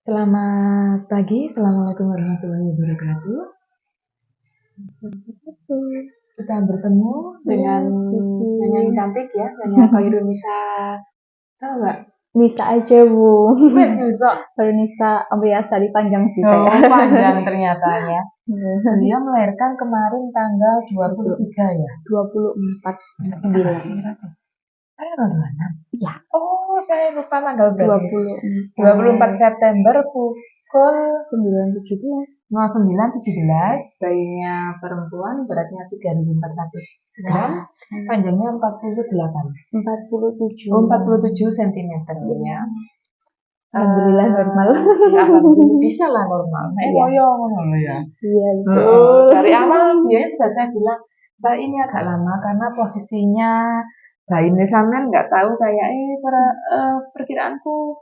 Selamat pagi, Assalamualaikum warahmatullahi wabarakatuh. Kita bertemu dengan nyanyi cantik ya, nyanyi Khairul Nisa. Tahu nggak? Nisa aja Bu. Nisa. Baru Nisa Amriasari panjang sih Oh, saya. panjang ternyata ya. Dia melahirkan kemarin tanggal 23 ya? 24/9. Saya tanggal 26. Ya. Oh, saya lupa tanggal berapa. 24 September pukul 9.17. 09.17. Bayinya perempuan, beratnya 3.400 gram, panjangnya 48. 47. Oh, 47 cm ya. Alhamdulillah normal. Ya, alhamdulillah bisa lah normal. Iya. Ya. Iya betul. Dari awal biasanya sudah saya bilang, Mbak ini agak lama karena posisinya bayi ini sampean nggak tahu kayak perkiraanku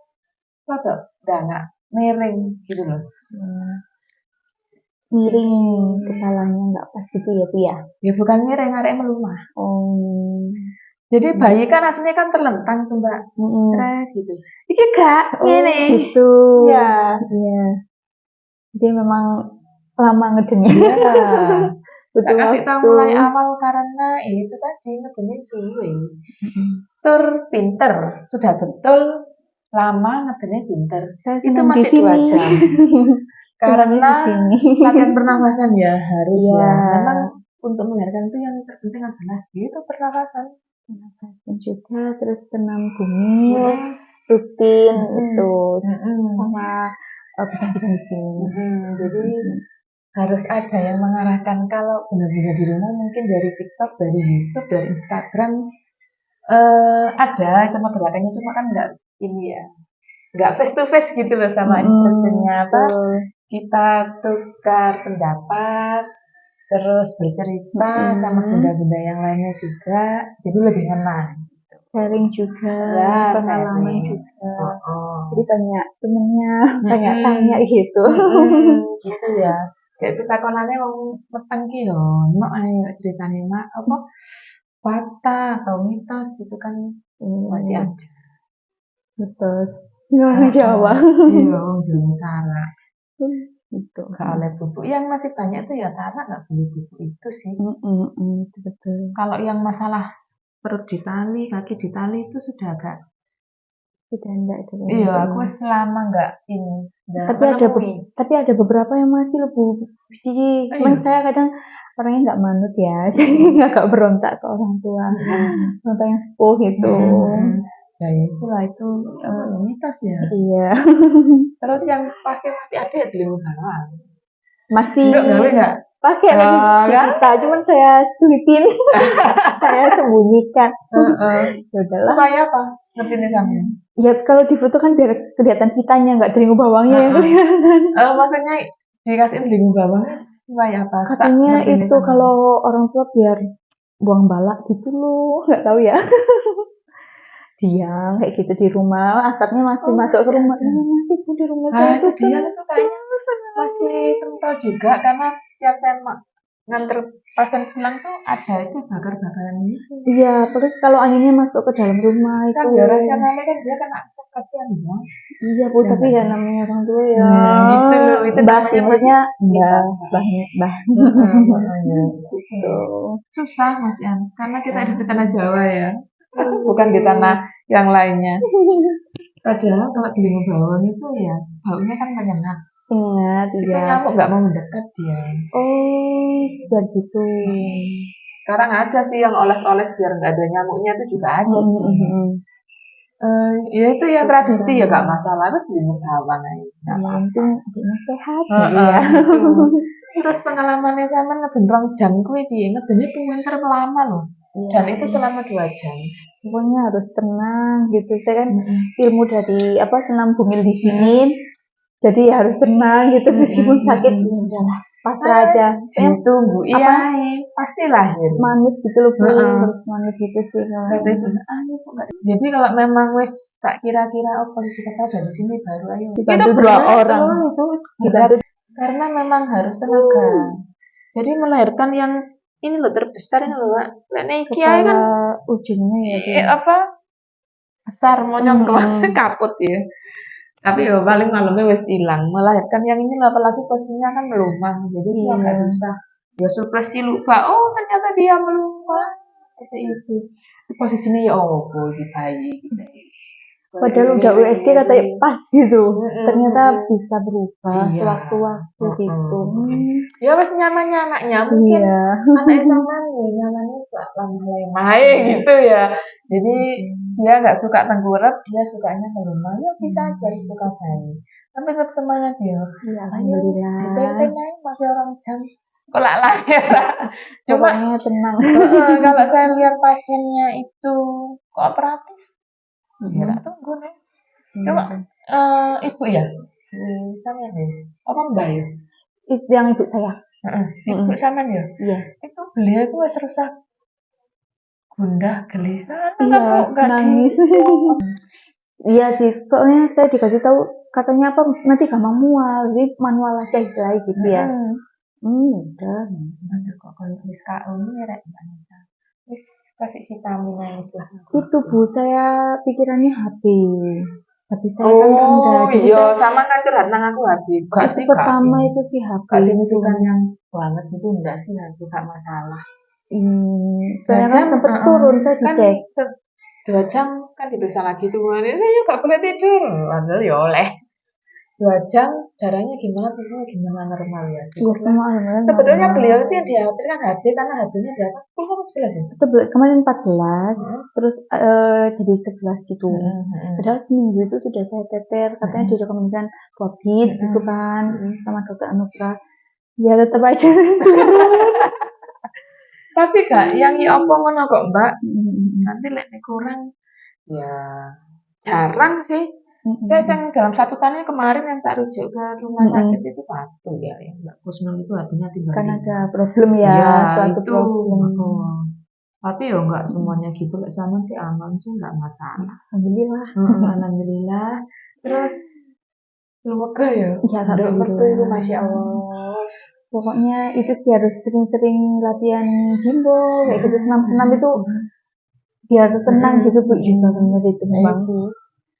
apa nggak miring gitu loh. Miring kepalanya nggak pas gitu ya Bu ya. Ya bukan miring, arek melumah. Oh. Jadi bayi kan aslinya kan terlentang tuh Mbak. Stres gitu. Iki gak ini. Gitu. Ya. Iya. Jadi memang lama ngedenya. Iya. Betul. Kasih tahu mulai awal karena itu tadi ngedenya suwe. Pinter, sudah betul lama ngedenya pinter. Itu masih 2 jam. Karena latihan pernafasan ya harus ya. Memang untuk melahirkan itu yang terpenting adalah itu pernafasan. Dan juga terus senam bumi rutin itu sama bidang-bidang di sini. Jadi harus ada yang mengarahkan. Kalau benar-benar di rumah mungkin dari TikTok, dari YouTube, dari Instagram ada sama gerakannya, cuma kan nggak ini ya, nggak face to face gitu loh sama instruksinya apa. Kita tukar pendapat, terus bercerita sama benda-benda yang lainnya juga, jadi lebih enak. Sharing juga, pengalaman juga. Jadi banyak temennya, banyak tanya gitu. Gitu ya. Kayak kita konannya mau meteng ki yo, mak ayo ceritane mak apa fakta atau mitos gitu kan masih ada. Betul. Orang Jawa. Iya, orang Jawa Tara. Itu kalau bubuk yang masih banyak tuh ya Tara nggak beli bubuk itu sih. Betul. Kalau yang masalah perut ditali, kaki ditali itu sudah agak enggak itu. Iya, aku selama enggak ini. Tapi ada beberapa yang masih loh Bu. Jadi saya kadang orangnya nggak manut ya, jadi agak berontak ke orang tua, berontak yang sepuh gitu. Ya itulah itu mitos ya. Iya. Terus yang pasti masih ada ya di bawah. Masih. Enggak? Pakai lagi kita, cuman saya selipin, saya sembunyikan. Ya udahlah. Supaya apa? Ngerti nih kamu? Ya kalau di foto kan biar kelihatan kitanya, nggak deringu bawangnya yang kelihatan. Maksudnya dikasihin deringu bawangnya supaya apa? Katanya itu kalau orang tua biar buang balak gitu loh, nggak tahu ya. Diam kayak gitu di rumah, asapnya masih masuk ke rumah. Masih pun di rumah saya itu dia itu kayaknya masih kental juga karena setiap saya nganter pasien pulang tuh ada itu bakar-bakaran gitu. Iya, terus kalau anginnya masuk ke dalam rumah itu. Kan ya rasionalnya kan dia kena kasihan ya. Iya Bu, tapi ya namanya orang tua ya. Gitu loh, itu maksudnya mbah. Gitu. Susah Mas Yan, karena kita hidup di tanah Jawa ya, bukan di tanah yang lainnya. Padahal kalau di bawang itu ya baunya kan menyengat. Ingat, iya. Nyamuk nggak mau mendekat dia. Oh, biar gitu. Sekarang ada sih yang oles-oles biar nggak ada nyamuknya itu juga ada. Ya itu ya tradisi ya nggak masalah, terus di bawang aja. Yang penting adiknya sehat. Terus pengalamannya sama ngebentrong jam kuwi piye? Ngedene pinter lama loh. Dan itu selama 2 jam. Pokoknya harus tenang gitu. Saya kan ilmu dari senam bumil di sini. Jadi harus tenang gitu, meskipun sakit udahlah pasrah aja. Tunggu, iya, pasti lahir. Manut gitu loh Bu, harus manut gitu sih. Jadi kalau memang wes tak kira-kira posisi kita ada di sini baru ayo. Kita 2 orang itu karena memang harus tenaga. Jadi melahirkan yang ini loh terbesar ini loh, Nek Kiai kan ujungnya ya besar monyong kaput ya. Tapi ya paling malamnya wis hilang. Melahirkan yang ini apalagi posisinya kan melumang, jadi itu Iya. agak susah. Ya surprise sih lupa. Oh ternyata dia melumang. Seperti itu. Posisinya ya oh di bayi. Gitu. Padahal udah USG katanya pas gitu. Mm-mm, Ternyata mm-mm. bisa berubah Iya. sewaktu-waktu gitu. Ya wes nyamannya anaknya mungkin Iya. anaknya sama nih nyamannya suka lemah-lemah gitu ya. Jadi dia nggak suka tengkurap, dia sukanya melumah. Ya bisa aja suka bayi. Tapi tetap semangat ya. Iya, Ayo, alhamdulillah. diteng-teng aja masih orang jam. Kok lah lahir. Cuma Pokoknya tenang. kalau saya lihat pasiennya itu kooperatif, ya tak tunggu nih. Cuma ibu ya, sama nih. Apa mbak ya? Itu yang ibu saya. Ibu sama ya. Iya. Itu beliau itu wis resah gundah gelisah. Iya, Nggak nangis. Iya sih, soalnya saya dikasih tahu katanya apa nanti gampang mual, jadi manual aja istilahnya gitu ya. Udah. Ada kok kalau wis KO ini rek wis kasih vitamin wis lah. Itu Bu, saya pikirannya HP. Tapi saya kan rendah. Oh Jadi iya, sama kan curhat nang aku habis. Gak itu sih, pertama itu sih HP. gak signifikan yang banget itu enggak sih, gak masalah. Saya kan sempat turun, saya kan dicek. 2 jam kan diperiksa lagi tuh. Saya gak boleh tidur. Padahal ya oleh. 2 jam caranya gimana terusnya gimana normal ya sih. Iya semua alhamdulillah. Sebetulnya beliau itu yang dikhawatirkan HB karena HB-nya di atas 10 atau 11 ya? Kemarin 14, terus jadi 11 gitu. Padahal seminggu itu sudah saya teter, katanya direkomendasikan COVID gitu kan, sama dokter Anugrah. Ya tetap aja. Tapi gak yang apa ngono kok Mbak. Nanti lek kurang ya jarang sih. Saya yang dalam 1 tahun kemarin yang tak rujuk ke rumah sakit itu 1 ya, yang Mbak Kusnul itu hatinya tinggal. Kan ada problem ya, suatu itu. problem. Tapi ya nggak semuanya gitu, lek sama sih aman sih nggak masalah. Alhamdulillah. Alhamdulillah. Terus semoga ya. Ya, Dokter itu masya Allah. Pokoknya itu sih harus sering-sering latihan jimbo kayak gitu senam-senam itu biar tenang gitu Bu. Bener itu memang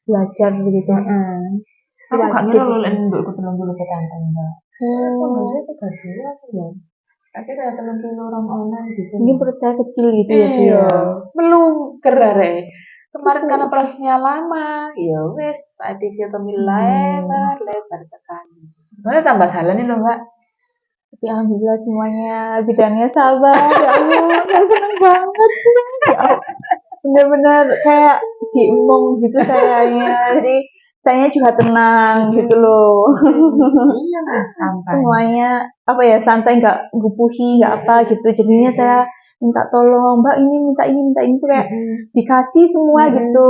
belajar begitu. Aku gak ngira lo lek nduk ikut 3 kilo ke kantong Mbak. Saya 32 ya. Akhirnya ada 3 kilo orang online gitu. Mungkin perut saya kecil gitu ya Bu ya. Melungker arek. Kemarin karena prosesnya lama, ya wis episiotomi lebar sekali. Mana tambah jalan nih loh Mbak. Tapi alhamdulillah semuanya bidangnya sabar. Ya Allah, saya seneng banget. Ya Allah. Benar-benar kayak diemong gitu sayanya. Jadi saya juga tenang gitu loh. Iya, santai. Semuanya apa ya santai, nggak gupuhi, nggak apa gitu. Jadinya saya minta tolong, Mbak ini minta ini tuh kayak dikasih semua gitu.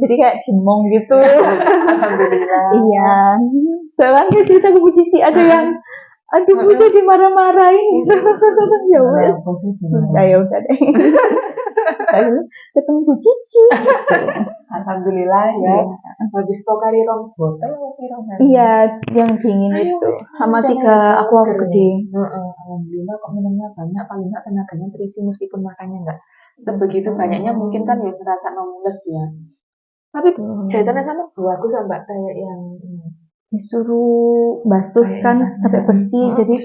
Jadi kayak diemong gitu. Alhamdulillah. Iya. Soalnya cerita ke Bu Cici ada yang aduh Bu jadi marah-marahin gitu. Ya wes. Ya udah deh. Ketemu Bu Cici. Alhamdulillah ya. Habis pokari rong botol Iya, yang dingin itu sama 3 aqua gede. Alhamdulillah kok minumnya banyak, paling nggak tenaganya terisi meskipun makannya nggak sebegitu banyaknya mungkin kan ya serasa mules ya. Tapi jahitannya sama aku sama Mbak kayak yang disuruh basuh kan sampai bersih, jadi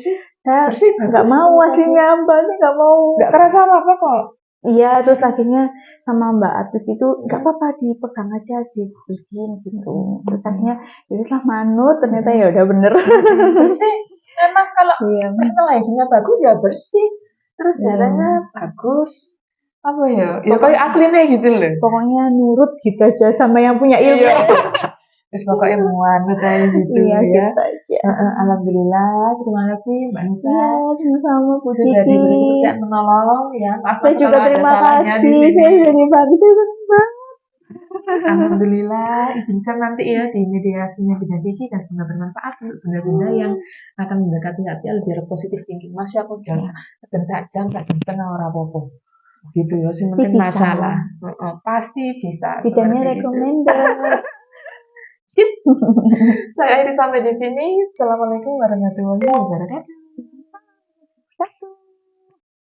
saya bersih nggak mau aslinya Mbak, nggak mau. Nggak kerasa apa kok. Iya, terus akhirnya sama Mbak Atus itu nggak apa-apa dipegang aja, dibersihin gitu. Terus akhirnya lah manut, ternyata ya udah bener. Bersih. Memang kalau personal hygiene-nya bagus ya bersih. Terus jalannya bagus. Apa ya? Ya kayak aslinya gitu loh. Pokoknya nurut gitu aja sama yang punya ilmu. Terus pokoknya muanut aja gitu iya, ya. Gitu aja. Alhamdulillah, terima kasih Mbak Nisa. Iya, sama Bu Cici. Sudah diberi pekerjaan menolong ya. Maaf saya juga terima kasih. Saya jadi bagus. Alhamdulillah, izinkan nanti ya di mediasinya Bunda Cici dan semoga bermanfaat untuk bunda-bunda yang akan mendekati hati lebih positif thinking. Masya aku jangan tak jam tak setengah orang apa gitu ya, sih mungkin masalah. Pasti bisa. Bidangnya recommended. Saya akhiri sampai di sini. Assalamualaikum warahmatullahi wabarakatuh.